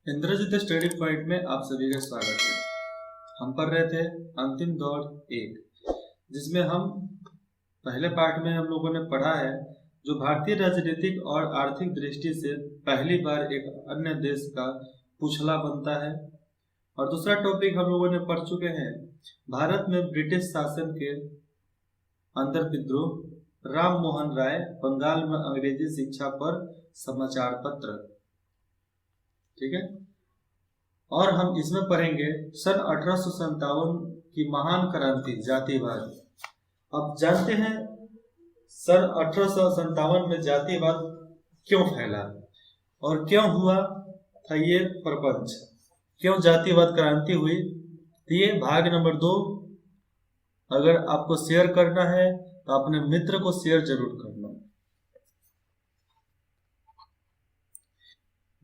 Indrajit study point में आप सभी का स्वागत है। हम पढ़ रहे थे अंतिम दौर 1, जिसमें हम पहले पार्ट में हम लोगों ने पढ़ा है जो भारतीय राजनीतिक और आर्थिक दृष्टि से पहली बार एक अन्य देश का पूछला बनता है। और दूसरा टॉपिक हम लोगों ने पढ़ चुके हैं भारत में ब्रिटिश शासन के अंदर विद्रोह, राम मोहन राय, बंगाल में अंग्रेजी शिक्षा पर समाचार पत्र। ठीक है। और हम इसमें पढ़ेंगे सन 1857 की महान क्रांति जातिवाद। अब जानते हैं सन 1857 में जातिवाद क्यों फैला और क्यों हुआ था ये प्रपंच, क्यों जातिवाद क्रांति हुई। तो ये भाग नंबर 2 अगर आपको शेयर करना है तो अपने मित्र को शेयर जरूर करना।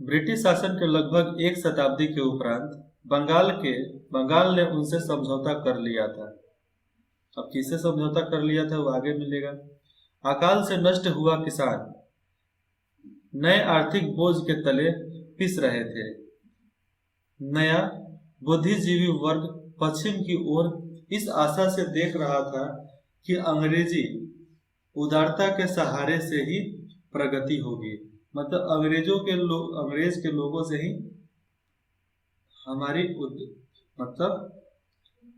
ब्रिटिश शासन के लगभग एक शताब्दी के उपरांत बंगाल ने उनसे समझौता कर लिया था। अब किससे समझौता कर लिया था वो आगे मिलेगा। अकाल से नष्ट हुआ किसान नए आर्थिक बोझ के तले पिस रहे थे। नया बुद्धिजीवी वर्ग पश्चिम की ओर इस आशा से देख रहा था कि अंग्रेजी उदारता के सहारे से ही प्रगति होगी, मतलब अंग्रेज के लोगों से ही हमारी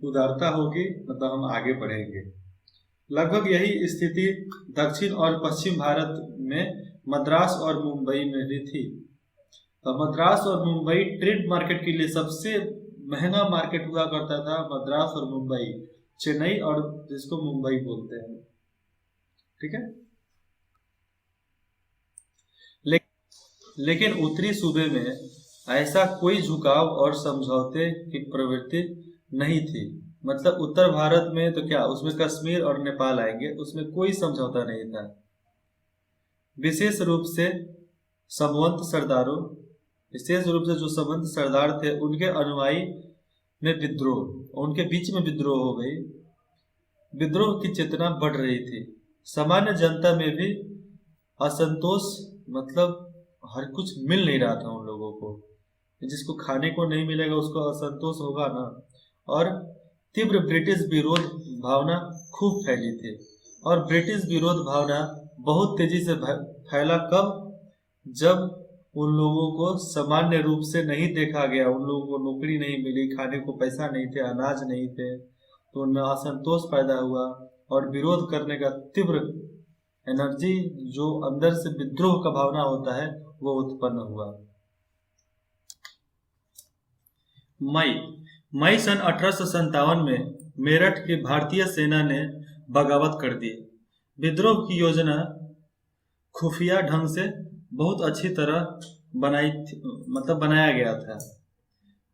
उदारता होगी, मतलब हम आगे बढ़ेंगे। लगभग यही स्थिति दक्षिण और पश्चिम भारत में मद्रास और मुंबई में भी थी। तो मद्रास और मुंबई ट्रेड मार्केट के लिए सबसे महंगा मार्केट हुआ करता था। मद्रास और मुंबई, चेन्नई और जिसको मुंबई बोलते हैं। ठीक है। लेकिन उत्तरी सूबे में ऐसा कोई झुकाव और समझौते की प्रवृत्ति नहीं थी। मतलब उत्तर भारत में तो क्या, उसमें कश्मीर और नेपाल आएंगे, उसमें कोई समझौता नहीं था। विशेष रूप से जो सामंत सरदार थे उनके अनुयायी में विद्रोह, उनके बीच में विद्रोह हो गई। विद्रोह की चेतना बढ़ रही थी। सामान्य जनता में भी असंतोष, मतलब हर कुछ मिल नहीं रहा था उन लोगों को। जिसको खाने को नहीं मिलेगा उसको असंतोष होगा ना। और तीव्र ब्रिटिश विरोध भावना खूब फैली थी। और ब्रिटिश विरोध भावना बहुत तेजी से फैला कब, जब उन लोगों को सामान्य रूप से नहीं देखा गया, उन लोगों को नौकरी नहीं मिली, खाने को पैसा नहीं थे, अनाज नहीं थे, तो उनमें असंतोष पैदा हुआ और विरोध करने का तीव्र एनर्जी, जो अंदर से विद्रोह का भावना होता है, वो उत्पन्न हुआ। मई सन 1857 में मेरठ की भारतीय सेना ने बगावत कर दी। विद्रोह की योजना खुफिया ढंग से बहुत अच्छी तरह बनाया गया था।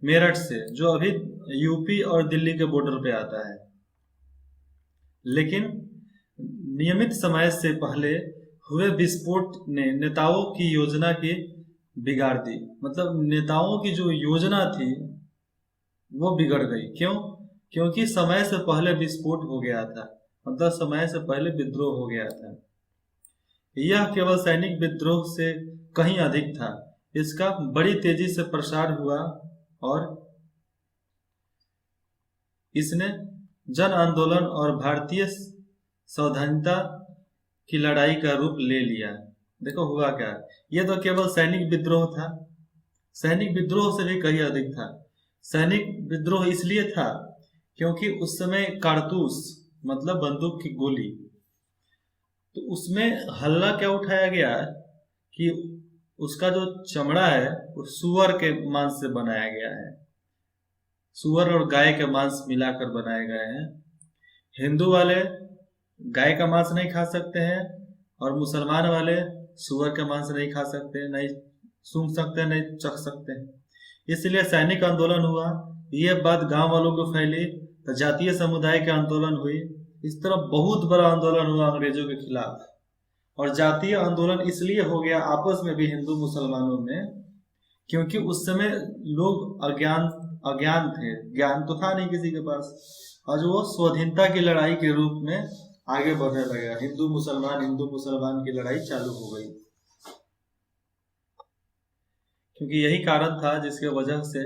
मेरठ से, जो अभी यूपी और दिल्ली के बॉर्डर पे आता है। लेकिन नियमित समय से पहले हुए विस्फोट ने नेताओं की योजना की बिगाड़ दी। मतलब नेताओं की जो योजना थी वो बिगड़ गई। क्यों? क्योंकि समय से पहले विस्फोट हो गया था, मतलब समय से पहले विद्रोह हो गया था। यह केवल सैनिक विद्रोह से कहीं अधिक था। इसका बड़ी तेजी से प्रसार हुआ और इसने जन आंदोलन और भारतीय सावधानता की लड़ाई का रूप ले लिया। देखो हुआ क्या, ये तो केवल सैनिक विद्रोह था, सैनिक विद्रोह से भी कहीं अधिक था। सैनिक विद्रोह इसलिए था क्योंकि उस समय कारतूस, मतलब बंदूक की गोली, तो उसमें हल्ला क्या उठाया गया कि उसका जो चमड़ा है वो सुअर के मांस से बनाया गया है। सुअर और गाय के मांस मिलाकर बनाए गए हैं। हिंदू वाले गाय का मांस नहीं खा सकते हैं और मुसलमान वाले सुअर का मांस नहीं खा सकते, नहीं सूंघ सकते, नहीं चख सकते हैं। इसलिए सैनिक आंदोलन हुआ। ये बात गांव वालों को फैली तो जातीय समुदाय के आंदोलन हुई। इस तरह बहुत बड़ा आंदोलन हुआ अंग्रेजों के खिलाफ। और जातीय आंदोलन इसलिए हो गया आपस में भी हिंदू मुसलमानों में, क्योंकि उस समय लोग अज्ञान थे, ज्ञान तो था नहीं किसी के पास, और वो स्वाधीनता की लड़ाई के रूप में आगे बढ़ने लगा। हिंदू मुसलमान की लड़ाई चालू हो गई। क्योंकि यही कारण था जिसके वजह से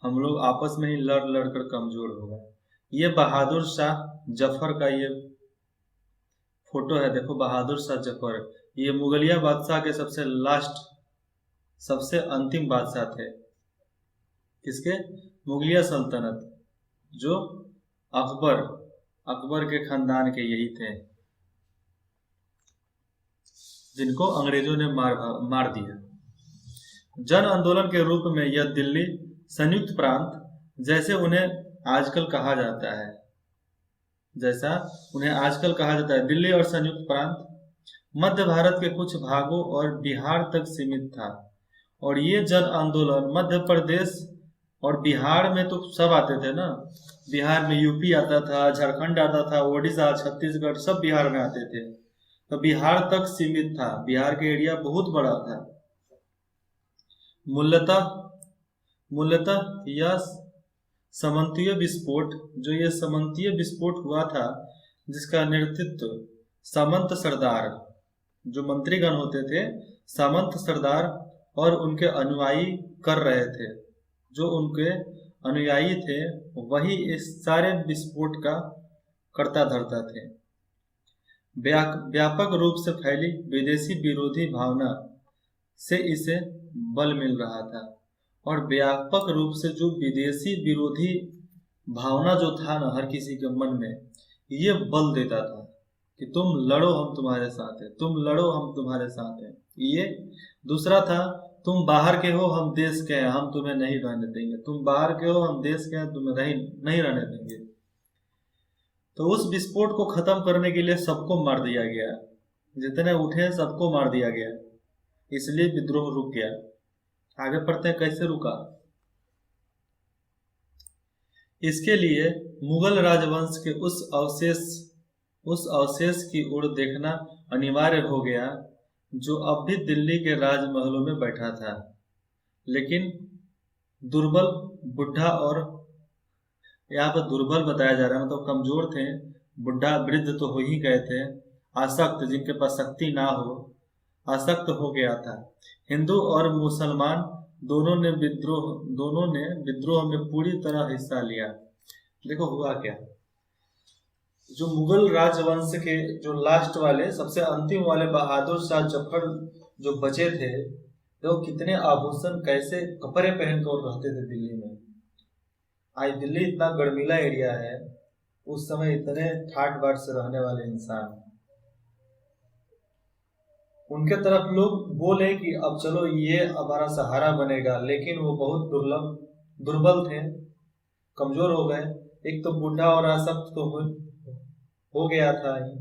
हम लोग आपस में ही लड़ लड़ कर कमजोर हो गए। ये बहादुर शाह जफर का ये फोटो है, देखो बहादुर शाह जफर, ये मुगलिया बादशाह के सबसे लास्ट, सबसे अंतिम बादशाह थे। किसके? मुगलिया सल्तनत, जो अकबर, अकबर के खानदान के यही थे, जिनको अंग्रेजों ने मार दिया। जन आंदोलन के रूप में यह दिल्ली संयुक्त प्रांत, जैसे उन्हें आजकल कहा जाता है, जैसा उन्हें आजकल कहा जाता है, दिल्ली और संयुक्त प्रांत मध्य भारत के कुछ भागों और बिहार तक सीमित था। और ये जन आंदोलन मध्य प्रदेश और बिहार में तो सब आते थे ना, बिहार में यूपी आता था, झारखंड आता था, ओडिशा, छत्तीसगढ़, सब बिहार में आते थे, तो बिहार तक सीमित था। बिहार के एरिया बहुत बड़ा था। मूलतः मूलतः यह सामंतीय विस्फोट, जो ये सामंतीय विस्फोट हुआ था, जिसका नेतृत्व सामंत सरदार, जो मंत्रीगण होते थे, सामंत सरदार और उनके अनुयायी कर रहे थे। जो उनके अनुयायी थे वही इस सारे विस्फोट का कर्ता धर्ता थे। व्यापक रूप से फैली विदेशी विरोधी भावना से इसे बल मिल रहा था। और व्यापक रूप से जो विदेशी विरोधी भावना जो था ना हर किसी के मन में, ये बल देता था कि तुम लड़ो हम तुम्हारे साथ हैं, तुम लड़ो हम तुम्हारे साथ हैं। ये दूसरा था, तुम बाहर के हो हम देश के हैं, हम तुम्हें नहीं रहने देंगे, तुम बाहर के हो हम देश के हैं, तुम्हें नहीं रहने देंगे। तो उस विस्फोट को खत्म करने के लिए सबको मार दिया गया, जितने उठे सबको मार दिया गया, इसलिए विद्रोह रुक गया। आगे पढ़ते हैं कैसे रुका। इसके लिए मुगल राजवंश के उस अवशेष की ओर देखना अनिवार्य हो गया, जो अब भी दिल्ली के राजमहलों में बैठा था, लेकिन दुर्बल, बुढ़ा, और यहाँ पर दुर्बल बताया जा रहा है, मतलब कमजोर थे, बुढ़ा वृद्ध तो हो ही गए थे, आसक्त, जिनके पास शक्ति ना हो, आसक्त हो गया था। हिंदू और मुसलमान दोनों ने विद्रोह में पूरी तरह हिस्सा लिया। देखो हुआ क्या, जो मुगल राजवंश के जो लास्ट वाले, सबसे अंतिम वाले बहादुर शाह जफर जो बचे थे, तो कितने आभूषण, कैसे कपड़े पहन कर रहते थे दिल्ली में। आज दिल्ली इतना गर्मीला एरिया है, उस समय इतने ठाट बाट से रहने वाले इंसान, उनके तरफ लोग बोले कि अब चलो ये हमारा सहारा बनेगा, लेकिन वो बहुत दुर्बल थे, कमजोर हो गए। एक तो बूढ़ा और आसक्त तो हो गया था ही।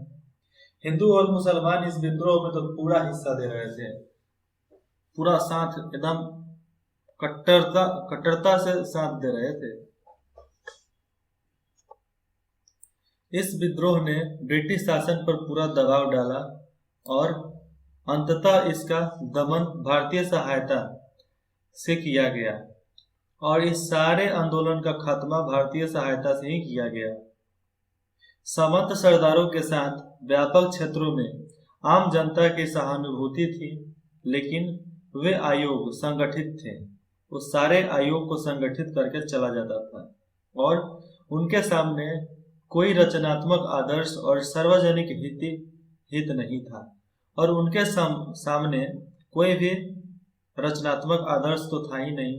हिंदू और मुसलमान इस विद्रोह में तो पूरा हिस्सा दे रहे थे, पूरा साथ, एकदम कट्टरता से साथ दे रहे थे। इस विद्रोह ने ब्रिटिश शासन पर पूरा दबाव डाला और अंततः इसका दमन भारतीय सहायता से किया गया, और इस सारे आंदोलन का खात्मा भारतीय सहायता से ही किया गया। सामंत सरदारों के साथ व्यापक क्षेत्रों में आम जनता की सहानुभूति थी, लेकिन वे आयोग संगठित थे, उस सारे आयोग को संगठित करके चला जाता था, और उनके सामने कोई रचनात्मक आदर्श और सार्वजनिक हित नहीं था, और उनके सामने कोई भी रचनात्मक आदर्श तो था ही नहीं,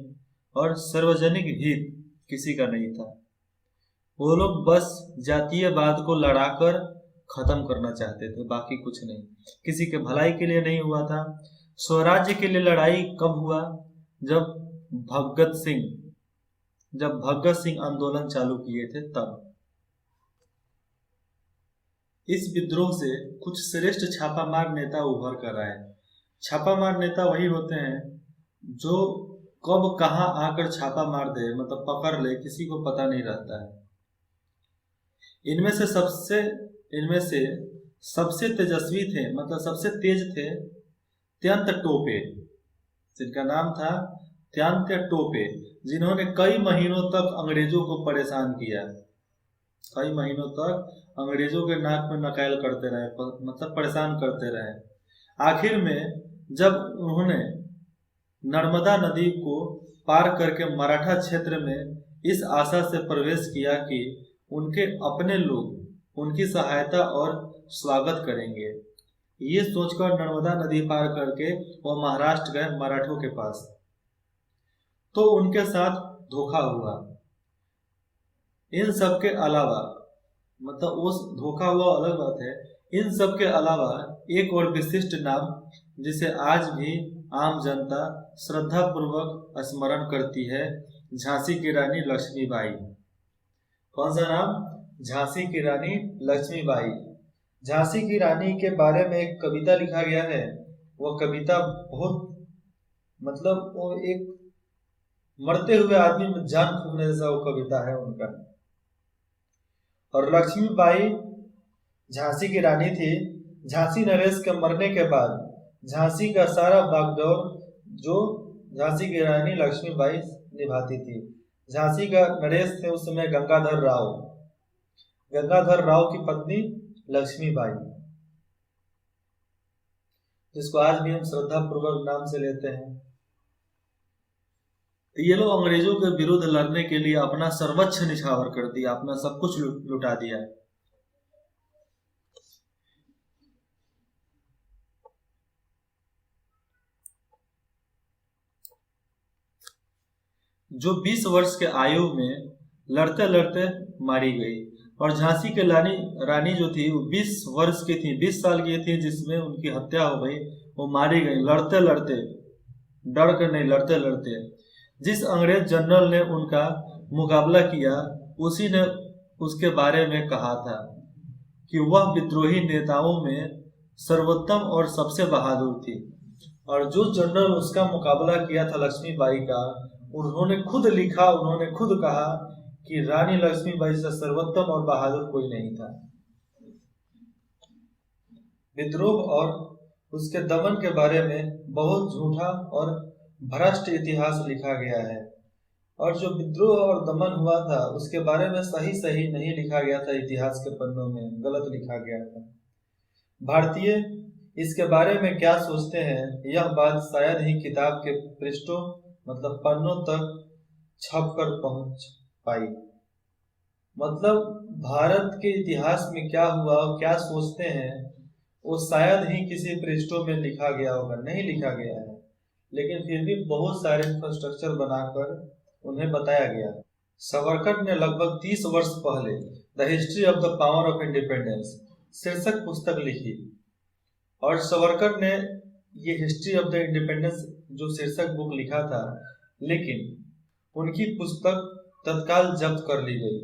और सार्वजनिक हित किसी का नहीं था। वो लोग बस जातीयवाद को लड़ाकर खत्म करना चाहते थे, बाकी कुछ नहीं, किसी के भलाई के लिए नहीं हुआ था। स्वराज्य के लिए लड़ाई कब हुआ? जब भगत सिंह आंदोलन चालू किए थे तब। इस विद्रोह से कुछ श्रेष्ठ छापामार नेता उभर कर आए। छापामार नेता वही होते हैं जो कब कहाँ आकर छापा मार दे, मतलब पकड़ ले, किसी को पता नहीं रहता है। इनमें से सबसे तेजस्वी थे, मतलब सबसे तेज थे, त्यंत टोपे, जिनका नाम था त्यंत टोपे, जिन्होंने कई महीनों तक अंग्रेजों को परेशान किया, कई महीनों तक अंग्रेजों के नाक में नकेल करते रहे, मतलब परेशान करते रहे। आखिर में जब उन्होंने नर्मदा नदी को पार करके मराठा क्षेत्र में इस आशा से प्रवेश किया कि उनके अपने लोग उनकी सहायता और स्वागत करेंगे। ये सोचकर नर्मदा नदी पार करके वो महाराष्ट्र गए मराठों के पास, तो उनके साथ धोखा हुआ। इन सब के अलावा, मतलब उस धोखा हुआ अलग बात है, इन सब के अलावा एक और विशिष्ट नाम जिसे आज भी आम जनता श्रद्धा पूर्वक स्मरण करती है, झांसी की रानी लक्ष्मीबाई। कौन सा नाम? झांसी की रानी लक्ष्मीबाई। झांसी की रानी के बारे में एक कविता लिखा गया है। वो कविता बहुत, मतलब वो एक मरते हुए आदमी में जान फूंकने जैसा वो कविता है उनका। और लक्ष्मीबाई झांसी की रानी थी। झांसी नरेश के मरने के बाद झांसी का सारा बागडोर जो झांसी की रानी लक्ष्मीबाई निभाती थी। झांसी का नरेश थे उस समय गंगाधर राव। गंगाधर राव की पत्नी लक्ष्मीबाई, जिसको आज भी हम श्रद्धा पूर्वक नाम से लेते हैं। ये लोग अंग्रेजों के विरुद्ध लड़ने के लिए अपना सर्वोच्च निछावर कर दिया, अपना सब कुछ लुटा दिया। जो 20 वर्ष के आयु में लड़ते लड़ते मारी गई। और झांसी के रानी जो थी वो 20 वर्ष की थी, 20 साल की थी, जिसमें उनकी हत्या हो गई। वो मारी गई लड़ते लड़ते, डर कर नहीं, लड़ते लड़ते। जिस अंग्रेज जनरल ने उनका मुकाबला किया, उसी ने उसके बारे में कहा था कि वह विद्रोही नेताओं में सर्वोत्तम और सबसे बहादुर थी। और जो जनरल उसका मुकाबला किया था लक्ष्मीबाई का, उन्होंने खुद लिखा, उन्होंने खुद कहा कि रानी लक्ष्मीबाई से सर्वोत्तम और बहादुर कोई नहीं था। विद्रोह और उसके दमन के बारे में बहुत झूठा और भ्रष्ट इतिहास लिखा गया है। और जो विद्रोह और दमन हुआ था उसके बारे में सही नहीं लिखा गया था, इतिहास के पन्नों में गलत लिखा गया था। भारतीय इसके बारे में क्या सोचते हैं, यह बात शायद ही किताब के पृष्ठों, मतलब पन्नों तक छप कर पहुंच पाई। मतलब भारत के इतिहास में क्या हुआ और क्या सोचते हैं, वो शायद ही किसी पृष्ठों में लिखा गया होगा, नहीं लिखा गया है। लेकिन फिर भी बहुत सारे इंफ्रास्ट्रक्चर बनाकर उन्हें बताया गया। सावरकर ने लगभग 30 वर्ष पहले the history of the power of independence शीर्षक पुस्तक लिखी। और सावरकर ने ये हिस्ट्री ऑफ द इंडिपेंडेंस जो शीर्षक बुक लिखा था, लेकिन उनकी पुस्तक तत्काल जब्त कर ली गई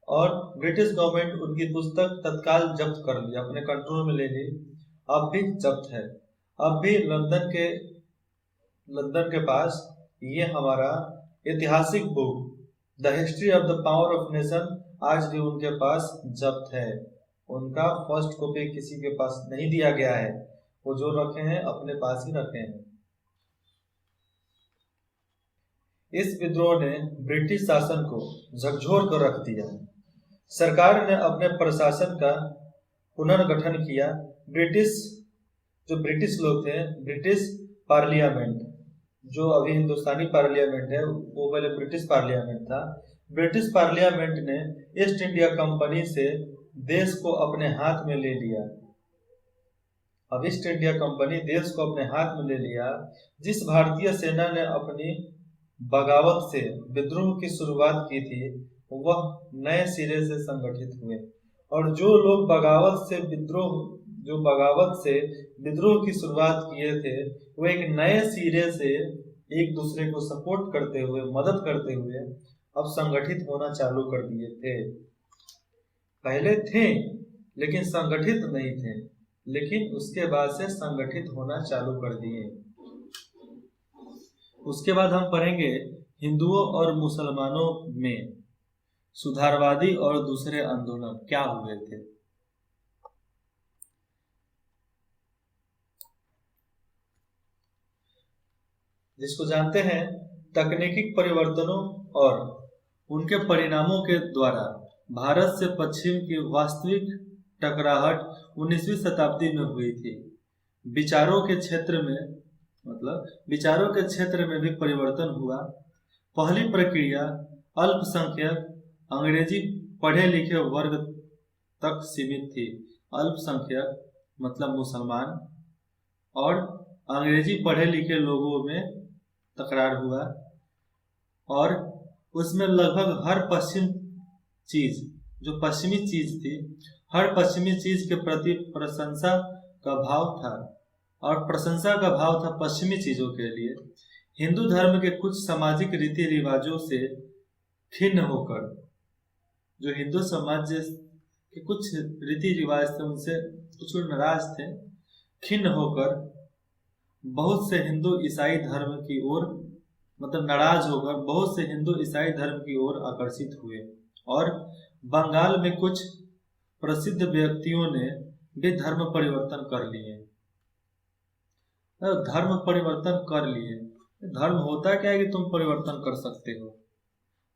और ब्रिटिश गवर्नमेंट उनकी पुस्तक तत्काल जब्त कर ली, अपने कंट्रोल में ले ली। अब भी जब्त है। अब भी लंदन के पास ये हमारा ऐतिहासिक book the history of the power of nation आज भी उनके पास जब्त है। उनका फर्स्ट कॉपी किसी के पास नहीं दिया गया है, वो जो रखे हैं अपने पास ही रखे हैं। इस विद्रोह ने ब्रिटिश शासन को झकझोर कर रख दिया। सरकार ने अपने प्रशासन का पुनर्गठन किया। ब्रिटिश लोग थे, ब्रिटिश पार्लियामेंट, जो अभी हिंदुस्तानी पार्लियामेंट है वो पहले ब्रिटिश पार्लियामेंट था। ब्रिटिश पार्लियामेंट ने ईस्ट इंडिया कंपनी से देश को अपने हाथ में ले लिया। अब ईस्ट इंडिया कंपनी देश को अपने हाथ में ले लिया। जिस भारतीय सेना ने अपनी बगावत से विद्रोह की शुरुआत की थी, वह नए सिरे से संगठित हुए। और जो लोग बगावत से विद्रोह की शुरुआत किए थे, वो एक नए सिरे से एक दूसरे को सपोर्ट करते हुए, मदद करते हुए अब संगठित होना चालू कर दिए थे। पहले थे लेकिन संगठित नहीं थे, लेकिन उसके बाद से संगठित होना चालू कर दिए। उसके बाद हम पढ़ेंगे हिंदुओं और मुसलमानों में सुधारवादी और दूसरे आंदोलन क्या हुए थे। जिसको जानते हैं तकनीकी परिवर्तनों और उनके परिणामों के द्वारा भारत से पश्चिम की वास्तविक टकराहट 19वीं शताब्दी में हुई थी। विचारों के क्षेत्र में मतलब विचारों के क्षेत्र में भी परिवर्तन हुआ। पहली प्रक्रिया अल्पसंख्यक अंग्रेजी पढ़े लिखे वर्ग तक सीमित थी। अल्पसंख्यक मतलब मुसलमान और अंग्रेजी पढ़े लिखे लोगों में तकरार हुआ, और उसमें लगभग हर जो पश्चिमी चीज थी, हर पश्चिमी चीज के प्रति प्रशंसा का भाव था, और प्रशंसा का भाव था पश्चिमी चीजों के लिए। हिंदू धर्म के कुछ सामाजिक रीति रिवाजों से खिन्न होकर, जो हिंदू समाज के कुछ रीति रिवाज थे उनसे कुछ नाराज थे, खिन्न होकर बहुत से हिंदू ईसाई धर्म की ओर, मतलब नाराज होकर बहुत से हिंदू ईसाई धर्म की ओर आकर्षित हुए, और बंगाल में कुछ प्रसिद्ध व्यक्तियों ने भी धर्म परिवर्तन कर लिए। धर्म परिवर्तन कर लिए, धर्म होता क्या है कि तुम परिवर्तन कर सकते हो?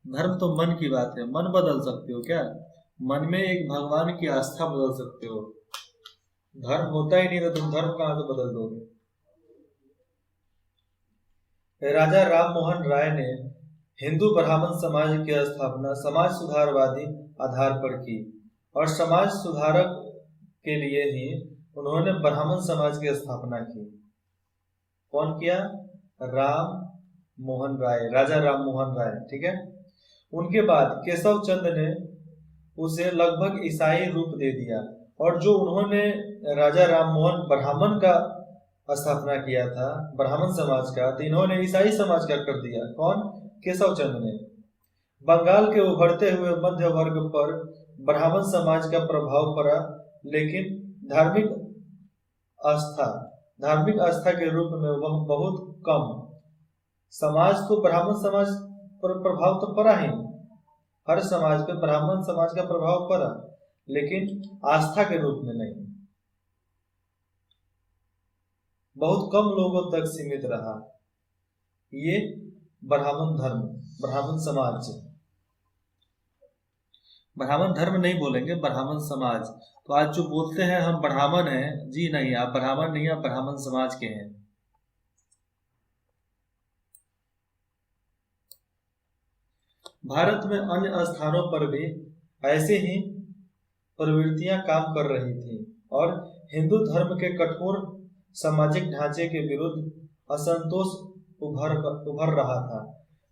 धर्म तो मन की बात है, मन बदल सकते हो क्या? मन में एक भगवान की आस्था बदल सकते हो। धर्म होता ही नहीं तो तुम धर्म कहाँ से बदल दोगे? राजा राम मोहन राय ने हिंदू ब्राह्मण समाज की स्थापना समाज सुधारवादी आधार पर की, और समाज सुधारक के लिए ही उन्होंने ब्राह्मण समाज की स्थापना की। कौन किया? राम मोहन राय, राजा राम मोहन राय, ठीक है। उनके बाद केशव चंद ने उसे लगभग ईसाई रूप दे दिया, और जो उन्होंने राजा राम मोहन ब्राह्मण का स्थापना किया था, ब्राह्मण समाज का, तो इन्होंने ईसाई समाज का कर दिया। कौन? केशव चंद ने। बंगाल के उभरते हुए मध्य वर्ग पर ब्राह्मण समाज का प्रभाव पड़ा, लेकिन धार्मिक आस्था के रूप में वह बहुत कम। समाज तो ब्राह्मण समाज पर प्रभाव तो पड़ा ही, हर समाज पे ब्राह्मण समाज का प्रभाव पड़ा, लेकिन आस्था के रूप में नहीं, बहुत कम लोगों तक सीमित रहा ये ब्राह्मण धर्म, ब्राह्मण समाज। ब्राह्मण धर्म नहीं बोलेंगे, ब्राह्मण समाज। तो आज जो बोलते हैं हम ब्राह्मण हैं, जी नहीं, आप ब्राह्मण नहीं, आप ब्राह्मण समाज के हैं। भारत में अन्य स्थानों पर भी ऐसे ही प्रवृत्तियां काम कर रही थी, और हिंदू धर्म के कठोर सामाजिक ढांचे के विरुद्ध असंतोष उभर रहा था।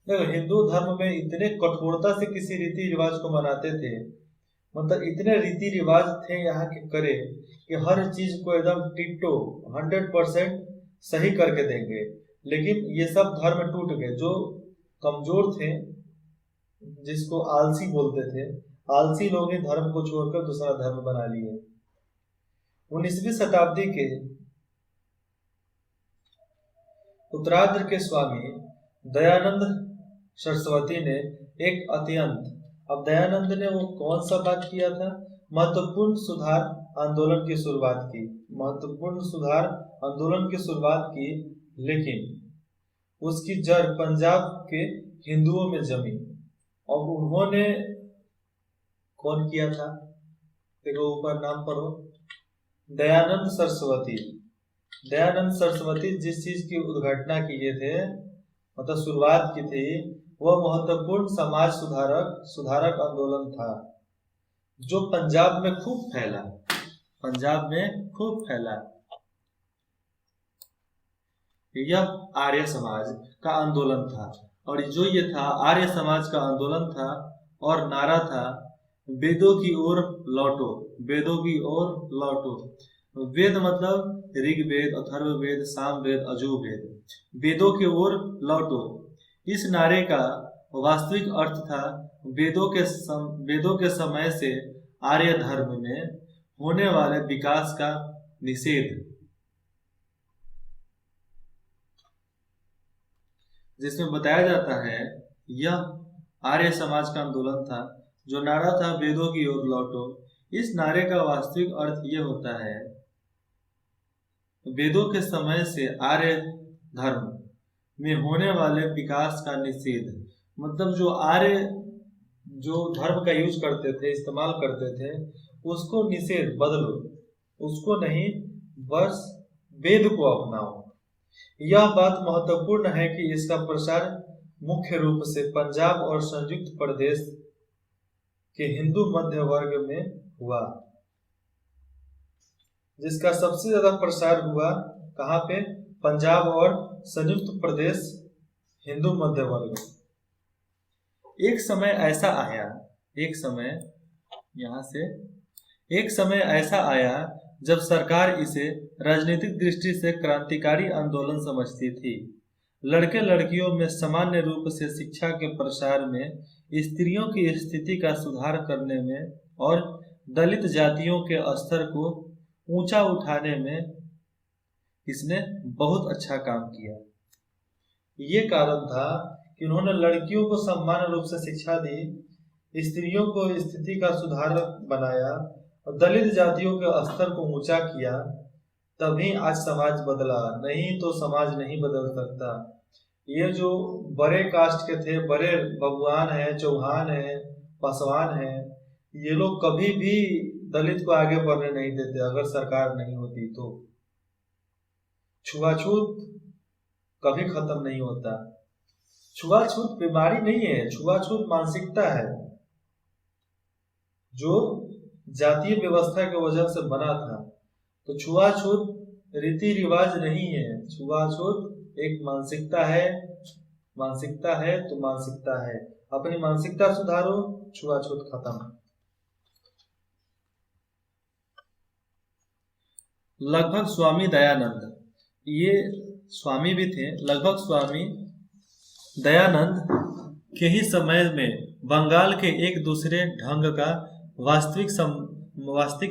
देखो, हिंदू धर्म में इतने कठोरता से किसी रीति रिवाज को मनाते थे, मतलब इतने रीति रिवाज थे यहाँ के करे कि हर चीज को एकदम टिट्टो 100% सही करके देंगे। लेकिन ये सब धर्म टूट गए। जो कमजोर थे, जिसको आलसी बोलते थे, आलसी लोग ही धर्म को छोड़कर दूसरा धर्म बना लिए। 19वीं शताब्दी के उत्तरार्ध के स्वामी दयानंद सरस्वती ने एक अत्यंत, अब दयानंद ने वो कौन सा बात किया था? महत्वपूर्ण सुधार आंदोलन की शुरुआत की, महत्वपूर्ण सुधार आंदोलन की शुरुआत की, लेकिन उसकी जड़ पंजाब के हिंदुओं में जमी। और उन्होंने कौन किया था? देखो ऊपर नाम पढ़ो, दयानंद सरस्वती। दयानंद सरस्वती जिस चीज की उद्घाटना किए थे, मतलब शुरुआत की थी, वह महत्वपूर्ण समाज सुधारक आंदोलन था, जो पंजाब में खूब फैला, पंजाब में खूब फैला। यह आर्य समाज का आंदोलन था, और जो ये था आर्य समाज का आंदोलन था, और नारा था वेदों की ओर लौटो, वेदों की ओर लौटो। वेद मतलब ऋग्वेद, अथर्ववेद, सामवेद, अजुर्वेद, वेदों की ओर लौटो। इस नारे का वास्तविक अर्थ था वेदों के समय से आर्य धर्म में होने वाले विकास का निषेध, जिसमें बताया जाता है यह आर्य समाज का आंदोलन था। जो नारा था वेदों की ओर लौटो, इस नारे का वास्तविक अर्थ यह होता है वेदों के समय से आर्य धर्म में होने वाले विकास का निषेध। मतलब जो आर्य जो धर्म का यूज करते थे, इस्तेमाल करते थे, उसको निषेध, बदलो, उसको नहीं, बस वेद को अपनाओ। यह बात महत्वपूर्ण है कि इसका प्रसार मुख्य रूप से पंजाब और संयुक्त प्रदेश के हिंदू मध्य वर्ग में हुआ, जिसका सबसे ज्यादा प्रसार हुआ कहाँ पे? पंजाब और संयुक्त प्रदेश हिंदू मध्य वर्ग। एक समय ऐसा आया, एक समय यहाँ से एक समय ऐसा आया जब सरकार इसे राजनीतिक दृष्टि से क्रांतिकारी आंदोलन समझती थी। लड़के लड़कियों में सामान्य रूप से शिक्षा के प्रसार में, स्त्रियों की स्थिति का सुधार करने में और दलित जातियों के स्तर को ऊंचा उठाने में इसने बहुत अच्छा काम किया। ये कारण था कि उन्होंने लड़कियों को समान रूप से शिक्षा दी, स्त्रियों को स्थिति का सुधार बनाया और दलित जातियों के स्तर को ऊंचा किया, तभी आज समाज बदला। नहीं तो समाज नहीं बदल सकता। ये जो बड़े कास्ट के थे, बड़े बबुआन हैं, चौहान हैं, पासवान हैं, ये लोग कभी भी दलित को आगे बढ़ने नहीं देते अगर सरकार नहीं होती तो। छुआछूत कभी खत्म नहीं होता। छुआछूत बीमारी नहीं है, छुआछूत मानसिकता है जो जातीय व्यवस्था की वजह से बना था। तो छुआछूत रीति रिवाज नहीं है, छुआछूत एक मानसिकता है। मानसिकता है तो मानसिकता है, अपनी मानसिकता सुधारो, छुआछूत खत्म। लगभग स्वामी दयानंद, ये स्वामी भी थे, लगभग स्वामी दयानंद के ही समय में बंगाल के एक दूसरे ढंग का वास्तविक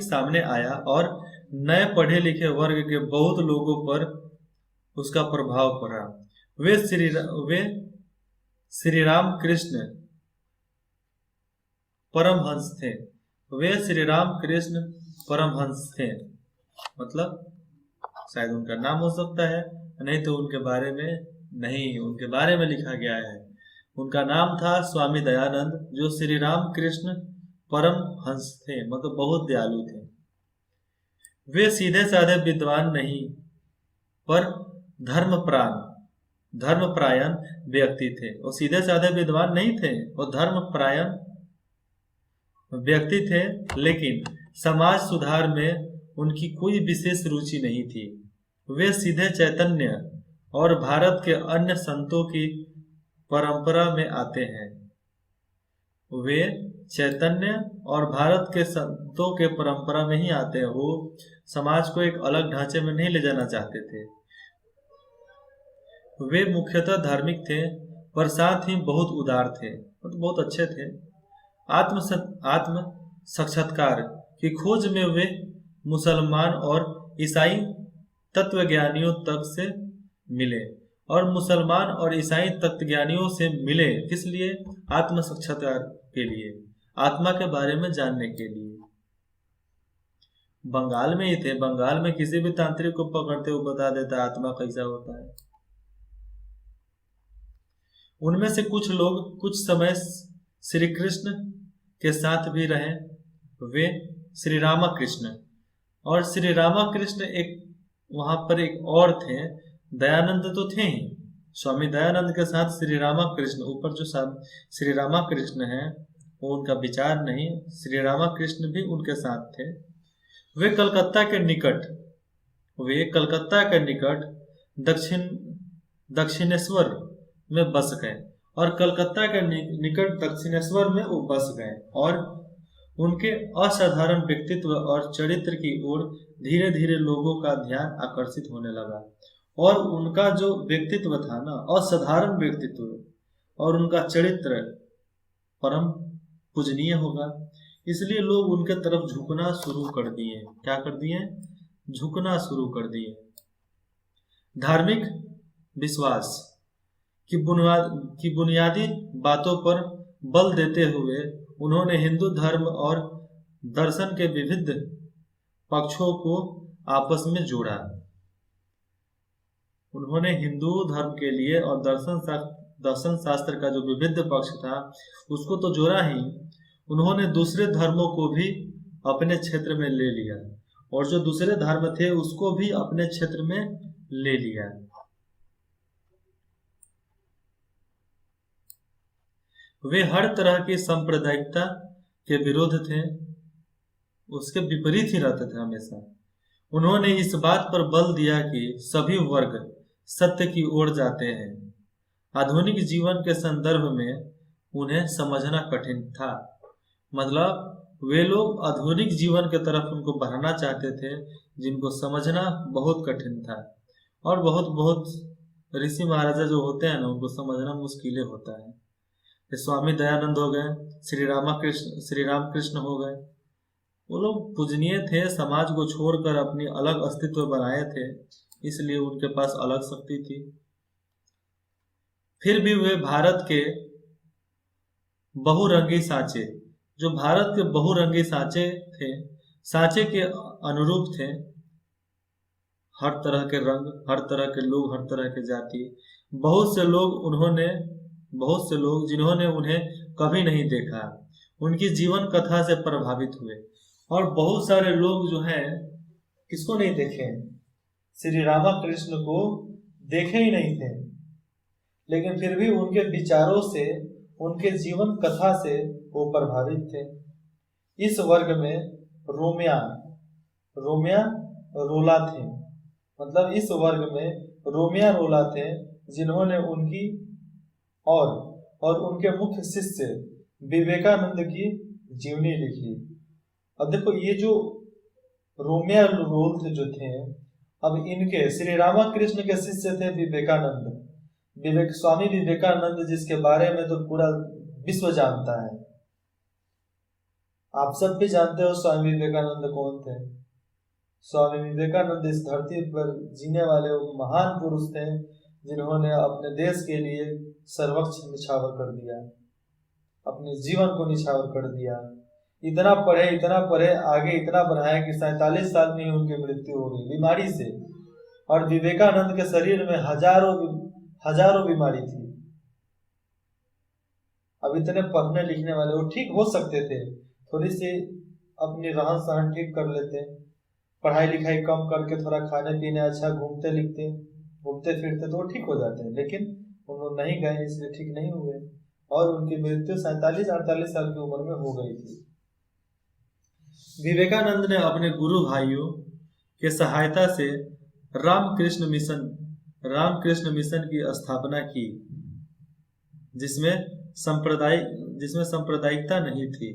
सामने आया और नए पढ़े लिखे वर्ग के बहुत लोगों पर उसका प्रभाव पड़ा। वे श्री राम कृष्ण परमहंस थे। वे श्री राम कृष्ण परमहंस थे, मतलब शायद उनका नाम हो सकता है, नहीं तो उनके बारे में नहीं, उनके बारे में लिखा गया है। उनका नाम था स्वामी दयानंद, जो श्री राम कृष्ण परमहंस थे, मतलब बहुत दयालु थे। वे सीधे साधे विद्वान नहीं, पर धर्मपरायण व्यक्ति थे। वो सीधे साधे विद्वान नहीं थे, वो धर्मपरायण व्यक्ति थे, लेकिन समाज सुधार में उनकी कोई विशेष रुचि नहीं थी। वे सीधे चैतन्य और भारत के अन्य संतों की परंपरा में आते हैं। वे चैतन्य और भारत के संतों के परंपरा में ही आते हैं। वो समाज को एक अलग ढांचे में नहीं ले जाना चाहते थे। वे मुख्यतः धार्मिक थे, पर साथ ही बहुत उदार थे, मतलब बहुत अच्छे थे। आत्म साक्षात्कार की खोज में वे मुसलमान और ईसाई तत्वज्ञानियों तक से मिले, और मुसलमान और ईसाई तत्वज्ञानियों से मिले किस लिए? आत्म साक्षात्कार के लिए, आत्मा के बारे में जानने के लिए। बंगाल में ही थे, बंगाल में किसी भी तांत्रिक को पकड़ते हुए बता देता आत्मा कैसा होता है। उनमें से कुछ लोग कुछ समय श्री कृष्ण के साथ भी रहे। वे श्री रामकृष्ण और श्री रामकृष्ण एक वहां पर एक और थे, दयानंद तो थे ही। स्वामी दयानंद के साथ श्री रामकृष्ण, ऊपर जो श्री रामकृष्ण हैं वो उनका विचार नहीं, श्री रामकृष्ण भी उनके साथ थे। वे कलकत्ता के निकट दक्षिणेश्वर में बस गए, और कलकत्ता के निकट दक्षिणेश्वर में वो बस गए, और उनके असाधारण व्यक्तित्व और चरित्र की ओर धीरे धीरे लोगों का ध्यान आकर्षित होने लगा। और उनका जो व्यक्तित्व था ना, असाधारण व्यक्तित्व, और उनका चरित्र परम पूजनीय होगा, इसलिए लोग उनके तरफ झुकना शुरू कर दिए। क्या कर दिए? झुकना शुरू कर दिए। धार्मिक विश्वास की बुनियादी बातों पर बल देते हुए उन्होंने हिंदू धर्म और दर्शन के विविध पक्षों को आपस में जोड़ा। उन्होंने हिंदू धर्म के लिए और दर्शन शास्त्र का जो विविध पक्ष था उसको तो जोड़ा ही, उन्होंने दूसरे धर्मों को भी अपने क्षेत्र में ले लिया, और जो दूसरे धर्म थे उसको भी अपने क्षेत्र में ले लिया। वे हर तरह की सांप्रदायिकता के विरोध थे, उसके विपरीत ही रहते थे हमेशा। उन्होंने इस बात पर बल दिया कि सभी वर्ग सत्य की ओर जाते हैं। आधुनिक जीवन के संदर्भ में उन्हें समझना कठिन था। मतलब वे लोग आधुनिक जीवन के तरफ उनको बढ़ाना चाहते थे, जिनको समझना बहुत कठिन था। और बहुत बहुत ऋषि महाराजा जो होते हैं ना, उनको समझना मुश्किल होता है। स्वामी दयानंद हो गए, श्री रामकृष्ण हो गए, वो लोग पूजनीय थे, समाज को छोड़कर अपनी अलग अस्तित्व बनाए थे, इसलिए उनके पास अलग शक्ति थी। फिर भी वे भारत के बहुरंगी सांचे, जो भारत के बहुरंगी सांचे थे, सांचे के अनुरूप थे। हर तरह के रंग, हर तरह के लोग, हर तरह के जाति। बहुत से लोग जिन्होंने उन्हें कभी नहीं देखा, उनकी जीवन कथा से प्रभावित हुए। और बहुत सारे लोग जो हैं, किसको नहीं देखे? श्री रामकृष्ण को देखे ही नहीं थे, लेकिन फिर भी उनके विचारों से, उनके जीवन कथा से वो प्रभावित थे। इस वर्ग में रोमिया रोला थे। मतलब इस वर्ग में रोमिया रोला थे, जिन्होंने उनकी और उनके मुख्य शिष्य विवेकानंद की जीवनी लिखी। अब देखो, ये जो रोमिया रोल थे जो थे, अब इनके श्री रामकृष्ण के शिष्य थे विवेकानंद, स्वामी विवेकानंद, जिसके बारे में तो पूरा विश्व जानता है। आप सब भी जानते हो स्वामी विवेकानंद कौन थे। स्वामी विवेकानंद इस धरती पर जीने वाले महान पुरुष थे, जिन्होंने अपने देश के लिए सर्वस्व निछावर कर दिया, अपने जीवन को निछावर कर दिया। इतना पढ़े, आगे इतना बढ़ाया कि 47 साल में ही उनकी मृत्यु हो गई बीमारी से। और विवेकानंद के शरीर में हजारों बीमारी थी। अब इतने पढ़ने लिखने वाले, वो ठीक हो सकते थे, थोड़ी सी अपनी रहन सहन ठीक कर लेते, पढ़ाई लिखाई कम करके थोड़ा खाने पीने अच्छा, घूमते फिरते तो वो ठीक हो जाते हैं। लेकिन उन लोग नहीं गए, इसलिए ठीक नहीं हुए, और उनकी मृत्यु 47-48 साल की उम्र में हो गई थी। विवेकानंद ने अपने गुरु भाइयों के सहायता से रामकृष्ण मिशन की स्थापना की, जिसमें सांप्रदायिकता नहीं थी।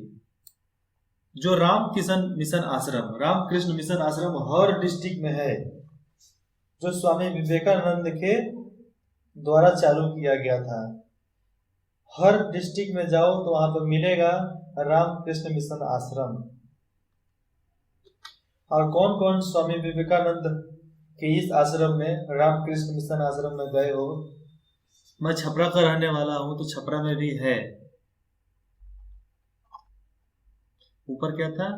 जो रामकृष्ण मिशन आश्रम हर डिस्ट्रिक्ट में है, जो स्वामी विवेकानंद के द्वारा चालू किया गया था। हर डिस्ट्रिक्ट में जाओ तो वहां पर मिलेगा रामकृष्ण मिशन आश्रम। और कौन कौन स्वामी विवेकानंद के इस आश्रम में, रामकृष्ण मिशन आश्रम में गए हो? मैं छपरा का रहने वाला हूं, तो छपरा में भी है। ऊपर क्या था?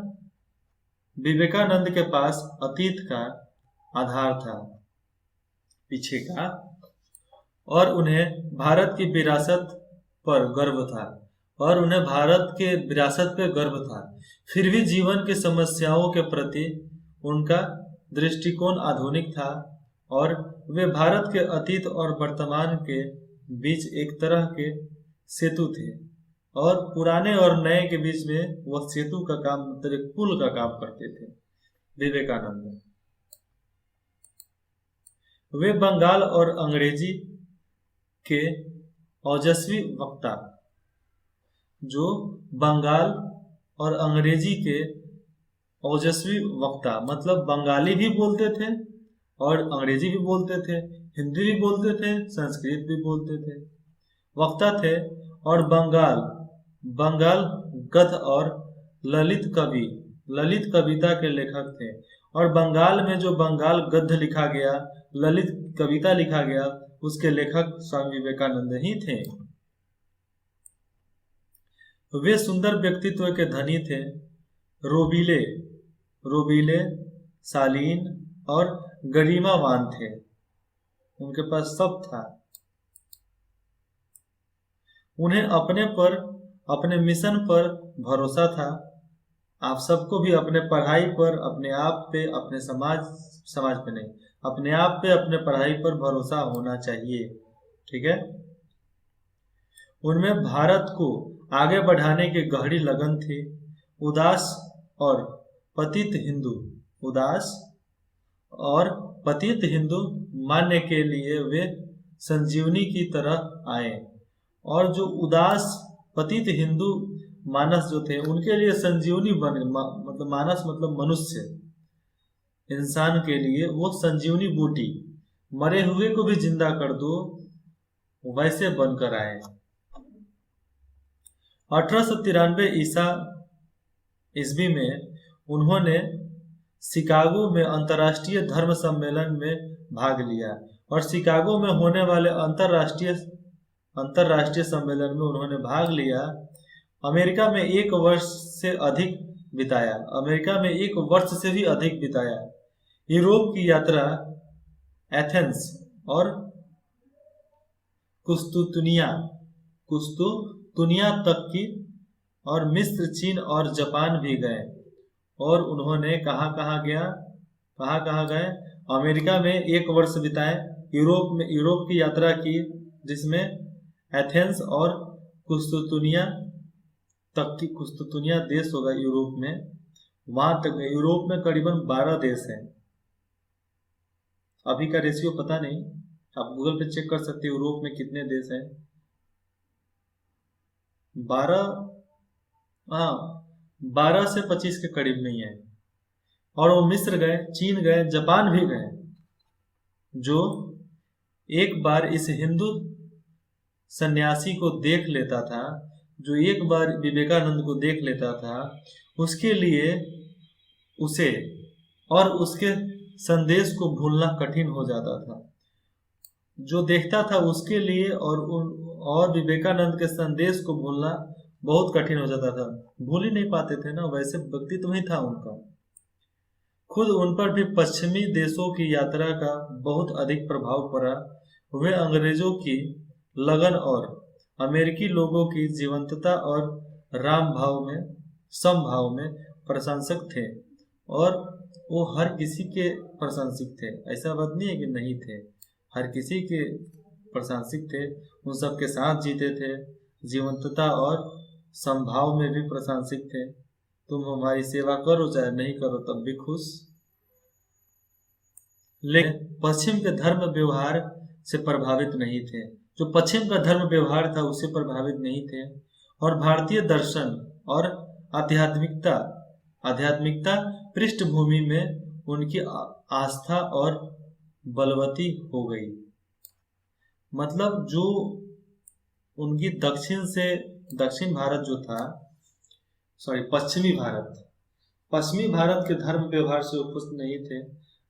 विवेकानंद के पास अतीत का आधार था, पीछे का, और उन्हें भारत की विरासत पर गर्व था, फिर भी जीवन की समस्याओं के प्रति उनका दृष्टिकोण आधुनिक था, और वे भारत के अतीत और वर्तमान के बीच एक तरह के सेतु थे, और पुराने और नए के बीच में वह सेतु का काम, मतलब एक पुल का काम करते थे विवेकानंद। वे बंगाल और अंग्रेजी के ओजस्वी वक्ता, जो बंगाल और अंग्रेजी के ओजस्वी वक्ता, मतलब बंगाली भी बोलते थे और अंग्रेजी भी बोलते थे, हिंदी भी बोलते थे, संस्कृत भी बोलते थे, वक्ता थे। और बंगाल गद्य और ललित कविता के लेखक थे। और बंगाल में जो बंगाल गद्य लिखा गया, ललित कविता लिखा गया, उसके लेखक स्वामी विवेकानंद ही थे। वे सुंदर व्यक्तित्व के धनी थे, रोबीले, शालीन और गरिमावान थे। उनके पास सब था। उन्हें अपने मिशन पर भरोसा था। आप सबको भी अपने पढ़ाई पर, अपने आप पे, अपने समाज पे नहीं, अपने आप पे, अपने पढ़ाई पर भरोसा होना चाहिए। ठीक है। उनमें भारत को आगे बढ़ाने की गहरी लगन थी। उदास और पतित हिंदू उदास और पतित हिंदू मानने के लिए वे संजीवनी की तरह आए, और जो उदास पतित हिंदू मानस जो थे उनके लिए संजीवनी बने। मतलब मानस मतलब मनुष्य, इंसान के लिए वो संजीवनी बूटी, मरे हुए को भी जिंदा कर दो वैसे बनकर आए। 1893 ईस्वी में उन्होंने शिकागो में अंतर्राष्ट्रीय धर्म सम्मेलन में भाग लिया, और शिकागो में होने वाले अंतर्राष्ट्रीय सम्मेलन में उन्होंने भाग लिया। अमेरिका में 1 वर्ष से अधिक बिताया, अमेरिका में 1 वर्ष से भी अधिक बिताया। यूरोप की यात्रा एथेंस और कुस्तुतुनिया तक की, और मिस्र, चीन और जापान भी गए। और उन्होंने कहाँ कहाँ गए? अमेरिका में 1 वर्ष बिताए, यूरोप की यात्रा की जिसमें एथेंस और कुस्तुतुनिया तक की, कुस्तुतुनिया देश होगा यूरोप में, वहां तक गए। यूरोप में करीबन 12 देश हैं। अभी का रेशियो पता नहीं, आप गूगल पे चेक कर सकते हैं यूरोप में कितने देश हैं। 12, हाँ 12 से 25 के करीब में ही है। और वो मिस्र गए, चीन गए, जापान भी गए। जो एक बार इस हिंदू सन्यासी को देख लेता था, जो एक बार विवेकानंद को देख लेता था, उसके लिए उसे और उसके संदेश को भूलना कठिन हो जाता था। जो देखता था उसके लिए और विवेकानंद के संदेश को भूलना बहुत कठिन हो जाता था। भूल ही नहीं पाते थे ना, वैसे व्यक्तित्व ही था उनका। खुद उन पर भी पश्चिमी देशों की यात्रा का बहुत अधिक प्रभाव पड़ा। वे अंग्रेजों की लगन और अमेरिकी लोगों की जीवंतता और समभाव में प्रशंसक थे, और वो हर किसी के प्रशंसक थे। ऐसा बात नहीं है कि नहीं थे, हर किसी के प्रशंसक थे। उन सबके साथ जीते थे, जीवंतता और समभाव में भी प्रशंसक थे। तुम हमारी सेवा करो चाहे नहीं करो तब भी खुश। लेकिन पश्चिम के धर्म व्यवहार से प्रभावित नहीं थे। जो पश्चिम का धर्म व्यवहार था उससे प्रभावित नहीं थे, और भारतीय दर्शन और आध्यात्मिकता पृष्ठभूमि में उनकी आस्था और बलवती हो गई। मतलब जो उनकी दक्षिण भारत जो था, पश्चिमी भारत के धर्म व्यवहार से वो खुश नहीं थे।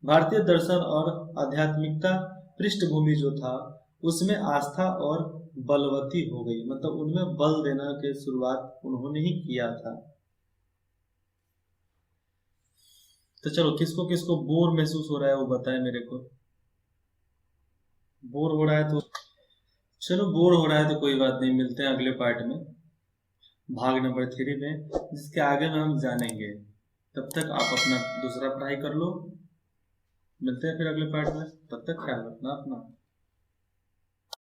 भारतीय दर्शन और आध्यात्मिकता पृष्ठभूमि जो था उसमें आस्था और बलवती हो गई। मतलब उनमें बल देना की शुरुआत उन्होंने ही किया था। तो चलो, किसको किसको बोर महसूस हो रहा है वो बताएं मेरे को। बोर हो रहा है तो चलो, बोर हो रहा है तो कोई बात नहीं, मिलते हैं अगले पार्ट में, भाग नंबर 3 में, जिसके आगे में हम जानेंगे। तब तक आप अपना दूसरा पढ़ाई कर लो। मिलते हैं फिर अगले पार्ट में, तब तक ख्याल रखना अपना।